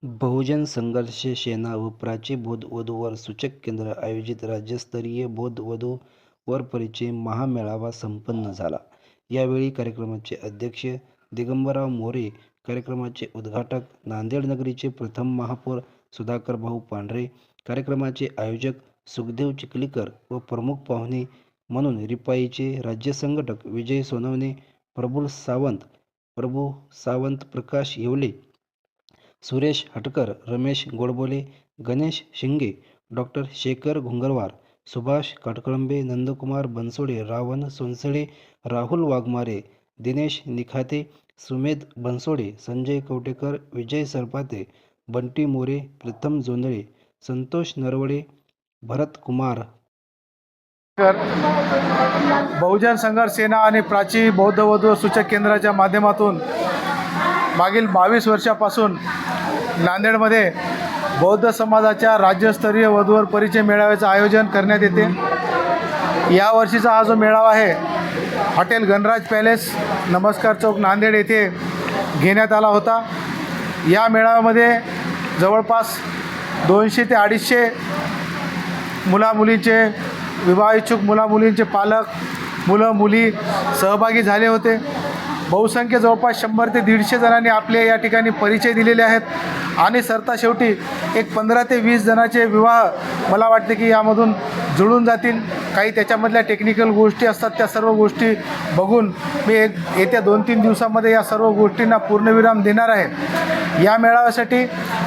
बहुजन संघर्ष सेना व प्राची बौद्ध वधूवर सूचक केंद्र आयोजित राज्यस्तरीय बौद्ध वधूवर परिचय महामेळावा संपन्न झाला. यावेळी कार्यक्रमाचे अध्यक्ष दिगंबरराव मोरे, कार्यक्रमाचे उद्घाटक नांदेड नगरीचे प्रथम महापौर सुधाकर भाऊ पांढरे, कार्यक्रमाचे आयोजक सुखदेव चिखलीकर व प्रमुख पाहुणे म्हणून रिपाईचे राज्य संघटक विजय सोनवणे, प्रभू सावंत, प्रकाश येवले, सुरेश हटकर, रमेश गोडबोले, गणेश शिंगे, डॉक्टर शेखर घुंगरवार, सुभाष काटकळंबे, नंदकुमार बनसोडे, रावण सोनसळे, राहुल वाघमारे, दिनेश निखाते, सुमेध बनसोडे, संजय कवटेकर, विजय सरपाते, बंटी मोरे, प्रीतम जोंधळे, संतोष नरवडे, भरत कुमार. बहुजन संघर्ष सेना आणि प्राची बौद्ध वधू सूचक केंद्राच्या माध्यमातून मागील 22 वर्षापासून नांदेडमध्ये बौद्ध समाजाच्या राज्यस्तरीय वधूवर परिचय मेळाव्याचं आयोजन करण्यात येते. यावर्षीचा हा जो मेळावा आहे हॉटेल गणराज पॅलेस, नमस्कार चौक, नांदेड येथे घेण्यात आला होता. या मेळाव्यामध्ये जवळपास 200 ते 250 मुलामुलींचे, विवाह इच्छुक मुलामुलींचे पालक, मुलं मुली सहभागी झाले होते. बहुसंख्य जवळपास 100 ते 150 जणांनी आपले या ठिकाणी परिचय दिलेले आहेत आणि सरता शेवटी एक 15 ते 20 जणांचे विवाह मला वाटते की यामधून जुळून जातील. काही त्याच्यामधल्या टेक्निकल गोष्टी असतात, त्या सर्व गोष्टी बघून मी येत्या 2-3 दिवसामध्ये या सर्व गोष्टींना पूर्णविराम देणार आहे. या मेळाव्यासाठी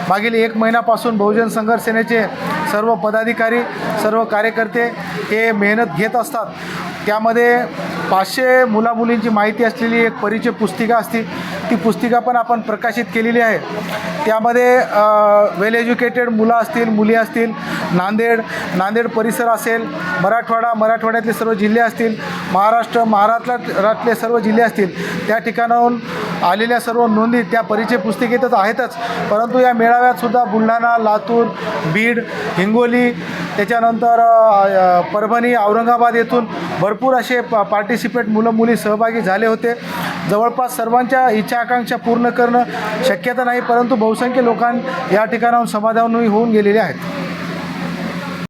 मागील 1 महिन्यापासून बहुजन संघर्ष सेनेचे सर्व पदाधिकारी, सर्व कार्यकर्ते हे मेहनत घेत असतात. त्यामध्ये 500 मुलामुलींची माहिती असलेली एक परिचय पुस्तिका असते, ती पुस्तिका पण आपण प्रकाशित केलेली आहे. त्यामध्ये वेल एज्युकेटेड मुलं असतील, मुली असतील, नांदेड परिसर असेल, मराठवाड्यातले सर्व जिल्हे असतील, महाराष्ट्रातले सर्व जिल्हे असतील, त्या ठिकाणाहून आलेल्या सर्व नोंदी त्या परिचय पुस्तिकेतच आहेतच. परंतु या मेळाव्यातसुद्धा बुलढाणा, लातूर, बीड, हिंगोली, त्याच्यानंतर परभणी, औरंगाबाद येथून भरपूर असे पार्टिसिपेट मुलं मुली सहभागी झाले होते. जवळपास सर्वांच्या इच्छा आकांक्षा पूर्ण करणं शक्यता नाही, परंतु बहुसंख्य लोकांना या ठिकाणाहून समाधानी होऊन गेलेले आहेत.